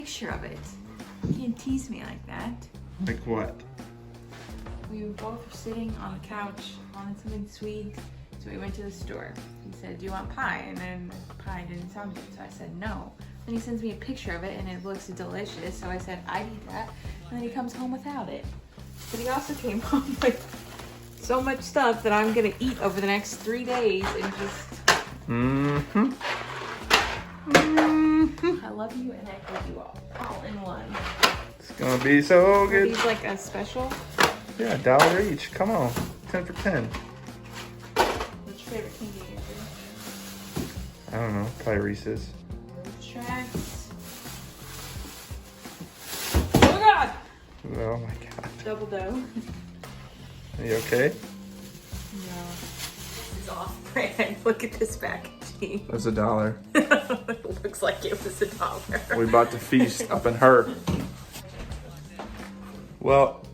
Picture of it. You can't tease me like that. Like what? We were both sitting on the couch, wanted something sweet, so we went to the store. He said, "Do you want pie?" And then pie didn't sound good, so I said no. Then he sends me a picture of it and it looks delicious, so I said I'd eat that. And then he comes home without it. But he also came home with so much stuff that I'm gonna eat over the next 3 days and just... I love you and I hate you all in one. It's gonna be so Are good. these like a special? Yeah, $1 each. Come on. 10 for 10. What's your favorite candy, Andrew? I don't know. Probably Reese's. Tracks. Oh God! Oh my god. Double dough. Are you okay? No. This is off brand. Look at this packaging. That's $1. It looks like it was $1. We about to feast up in her. Well,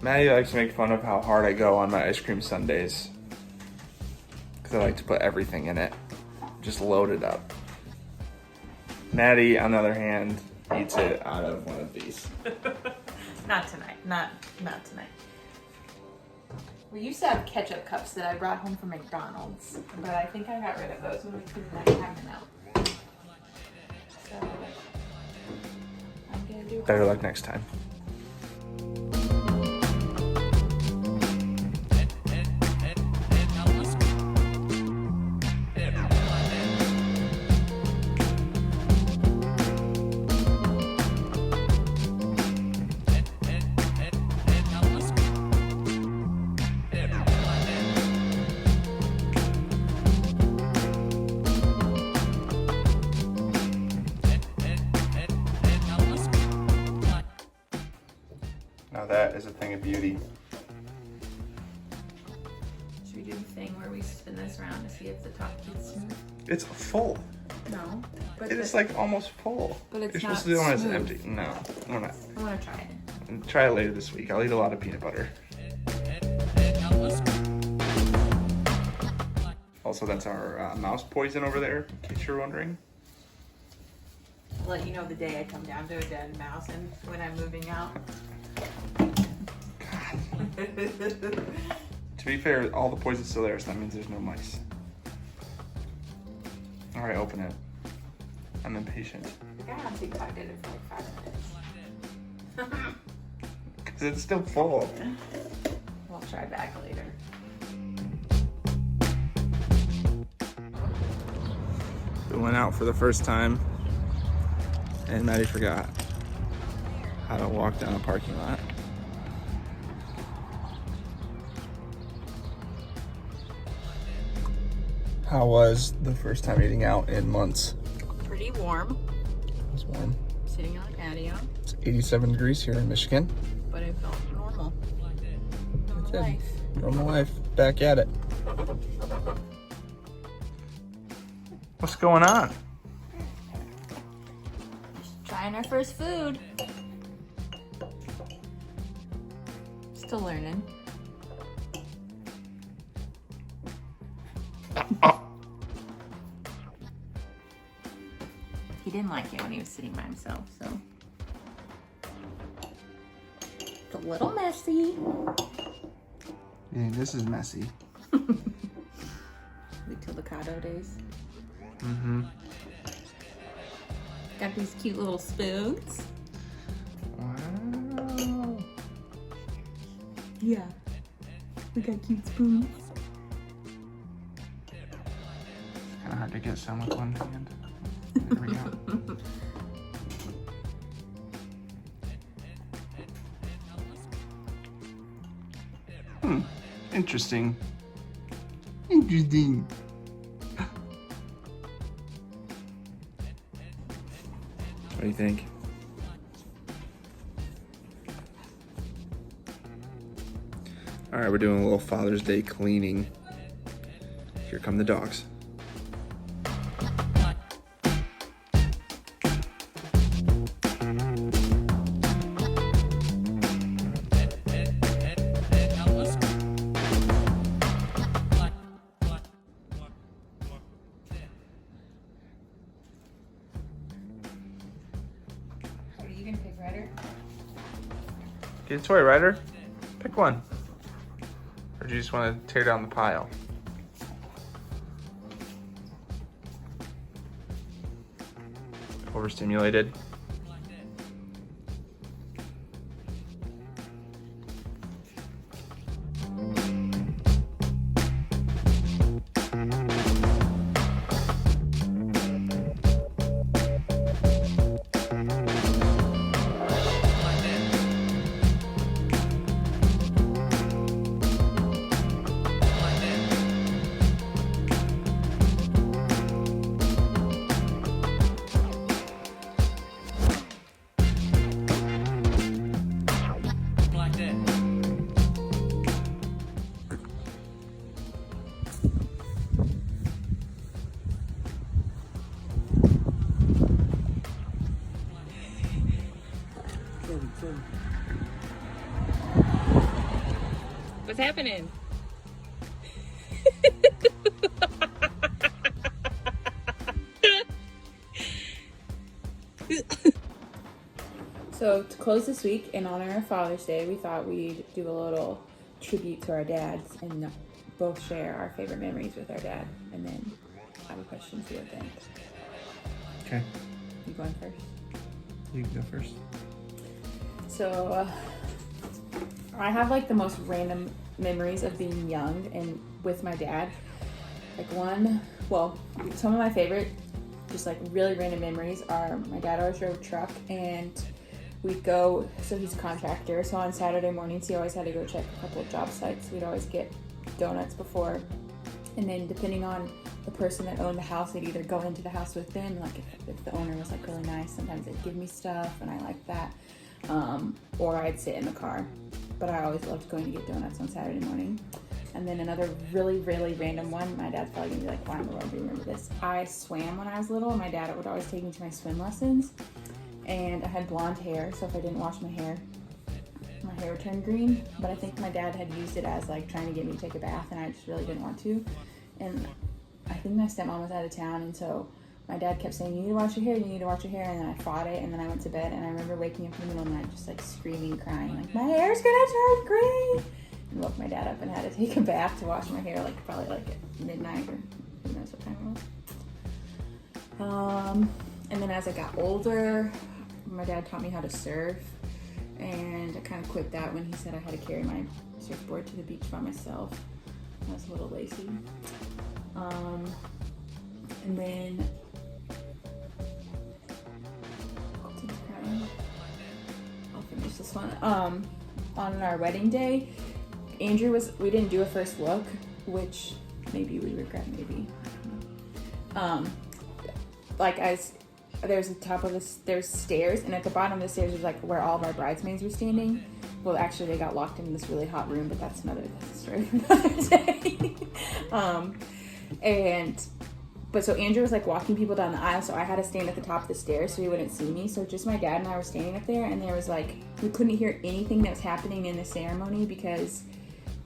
Maddie likes to make fun of how hard I go on my ice cream sundaes. Because I like to put everything in it. Just load it up. Maddie, on the other hand, eats it out of one of these. Not tonight. Not tonight. We used to have ketchup cups that I brought home from McDonald's, but I think I got rid of those when we couldn't have them out. So I'm gonna do Better luck next time. Now that is a thing of beauty. Should we do the thing where we spin this around to see if the top gets smooth? It's full. No. But It is like almost full. But it's You're not supposed to do it when it's smooth. empty. No, we're not. I want to try it. And try it later this week. I'll eat a lot of peanut butter. Also, that's our mouse poison over there, in case you're wondering. I'll let you know the day I come down to a dead mouse and when I'm moving out. To be fair, all the poison's still there, so that means there's no mice. All right, open it. I'm impatient. I on TikTok did it for like 5 minutes. Because it's still full. We'll try back later. We went out for the first time, and Maddie forgot how to walk down a parking lot. How was the first time eating out in months? Pretty warm. It was warm. Sitting on a patio, It's 87 degrees here in Michigan. but it felt normal. Normal Good. life. Normal life, back at it. What's going on? Trying our first food. Still learning. He didn't like it when he was sitting by himself, so. It's a little messy. Yeah, this is messy. Wait till the Cado days. Mm-hmm. Got these cute little spoons. Wow. Yeah. We got cute spoons. Kind of hard to get some with one hand. There we go. Interesting. Interesting. What do you think? All right, we're doing a little Father's Day cleaning. Here come the dogs. You gonna pick Ryder? Get a toy, Ryder. Pick one. Or do you just want to tear down the pile? Overstimulated. What's happening? So to close this week in honor of Father's Day, we thought we'd do a little tribute to our dads and both share our favorite memories with our dad, and then have a question to you at the end. Okay. You going first? You can go first. So I have like the most random memories of being young and with my dad. Like some of my favorite, just like really random memories are my dad always drove a truck and we'd go, so he's a contractor, so on Saturday mornings he always had to go check a couple of job sites. We'd always get donuts before, and then depending on the person that owned the house, they'd either go into the house with them, like if the owner was like really nice, sometimes they'd give me stuff and I liked that, or I'd sit in the car. But I always loved going to get donuts on Saturday morning. And then another really, really random one, my dad's probably gonna be like, why in the world do you remember this? I swam when I was little, and my dad would always take me to my swim lessons. And I had blonde hair, so if I didn't wash my hair would turn green. But I think my dad had used it as like trying to get me to take a bath, and I just really didn't want to. And I think my stepmom was out of town, and so my dad kept saying, you need to wash your hair, you need to wash your hair, and then I fought it, and then I went to bed, and I remember waking up in the middle of the night just like screaming, crying, like, my hair's gonna turn green! And woke my dad up and had to take a bath to wash my hair, like probably like at midnight, or who knows what time it was. And then as I got older, my dad taught me how to surf, and I kind of quit that when he said I had to carry my surfboard to the beach by myself. I was a little lazy. And then I'll finish this one. On our wedding day, we didn't do a first look, which maybe we regret, maybe. There's the top of there's stairs, and at the bottom of the stairs is like where all of our bridesmaids were standing. Well, actually, they got locked in this really hot room, but that's a story for another day. So Andrew was like walking people down the aisle, so I had to stand at the top of the stairs so he wouldn't see me. So just my dad and I were standing up there, and there was like, we couldn't hear anything that was happening in the ceremony because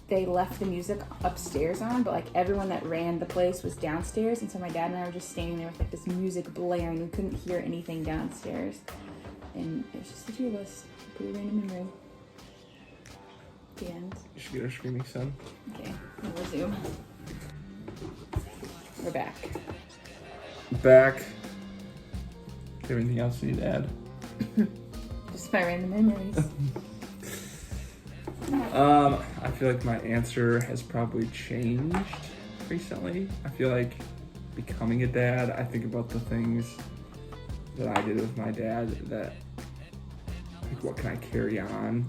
they left the music upstairs on, but like everyone that ran the place was downstairs, and so my dad and I were just standing there with like this music blaring. We couldn't hear anything downstairs, and it was just the two of us. Pretty random memory. The end. You should get our screaming son. Okay, we'll resume. We're back. Back. Anything else you need to add? Just my random memories. I feel like my answer has probably changed recently. I feel like becoming a dad, I think about the things that I did with my dad that, like, what can I carry on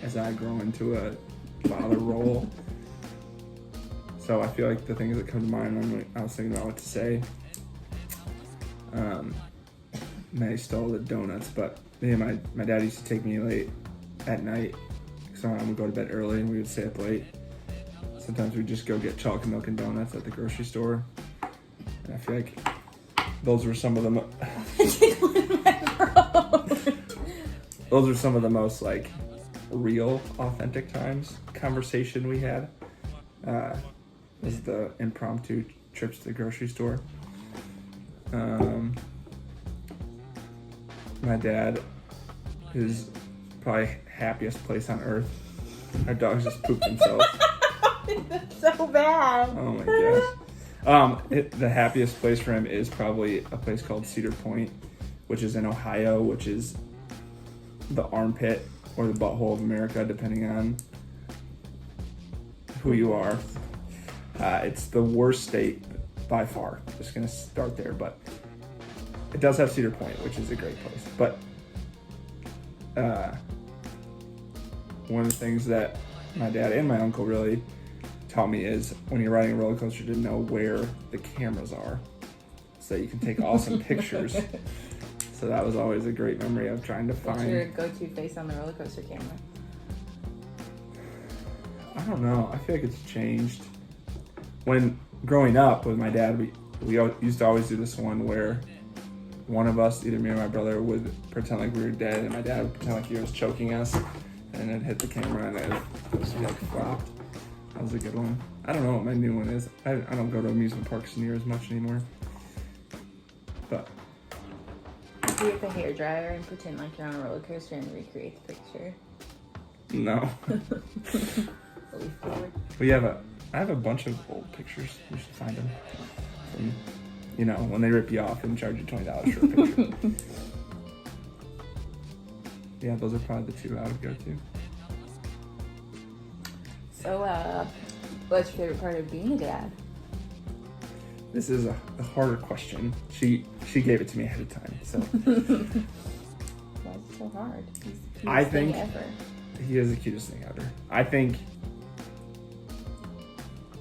as I grow into a father role. So I feel like the things that come to mind when I was thinking about what to say, Maddie stole the donuts, but me and my dad used to take me late at night. So I would go to bed early and we would stay up late. Sometimes we'd just go get chocolate milk and donuts at the grocery store. And I feel like those were some of the those are some of the most like real, authentic times. Conversation we had was the impromptu trips to the grocery store. my dad is probably happiest place on earth. Our dogs just poop themselves. That's so bad. Oh my gosh. The happiest place for him is probably a place called Cedar Point, which is in Ohio, which is the armpit or the butthole of America, depending on who you are. It's the worst state by far. Just gonna start there, but it does have Cedar Point, which is a great place. But one of the things that my dad and my uncle really taught me is when you're riding a roller coaster to know where the cameras are so that you can take awesome pictures. So that was always a great memory of trying to find. What's your go-to face on the roller coaster camera? I don't know. I feel like it's changed. When growing up with my dad, we used to always do this one where one of us, either me or my brother, would pretend like we were dead, and my dad would pretend like he was choking us, and then hit the camera, and it just like flopped. That was a good one. I don't know what my new one is. I don't go to amusement parks near as much anymore. But Do you get the hairdryer and pretend like you're on a roller coaster and recreate the picture? no. Leaf forward. I have a bunch of old pictures. You should find them. From, when they rip you off and charge you $20 for a picture. Yeah, those are probably the two I would go to. So, what's your favorite part of being a dad? This is a harder question. She gave it to me ahead of time, so. Why is it so hard? He's the cutest I think thing ever. he is the cutest thing ever. I think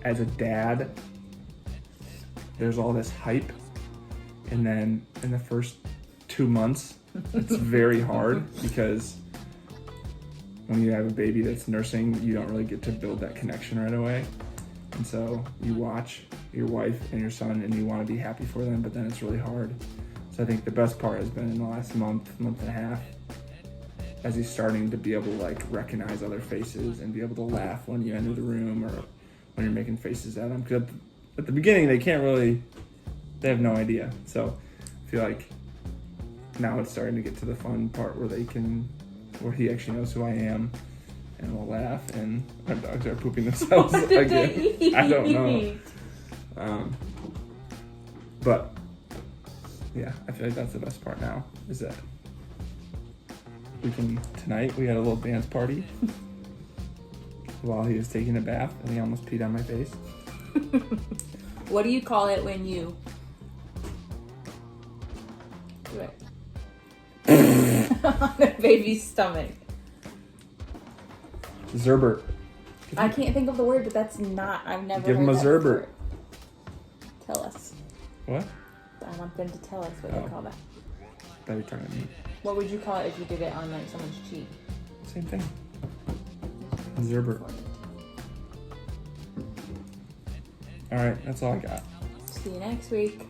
as a dad, there's all this hype, and then in the first 2 months, it's very hard because when you have a baby that's nursing, you don't really get to build that connection right away. And so you watch your wife and your son and you want to be happy for them, but then it's really hard. So I think the best part has been in the last month and a half, as he's starting to be able to like recognize other faces and be able to laugh when you enter the room or when you're making faces at them. Because at the beginning, they have no idea. So I feel like now it's starting to get to the fun part where he actually knows who I am and will laugh, and our dogs are pooping themselves again. I don't know. But yeah, I feel like that's the best part now, is that tonight we had a little dance party while he was taking a bath and he almost peed on my face. What do you call it when you do it? On a baby's stomach. Zerbert. I can't think of the word, but that's not. I've never Give heard him a that Zerbert. before. Tell us. What? I want them to tell us what they call that. That you're talking to me. What would you call it if you did it on like someone's cheek? Same thing. Zerbert. All right, that's all I got. See you next week.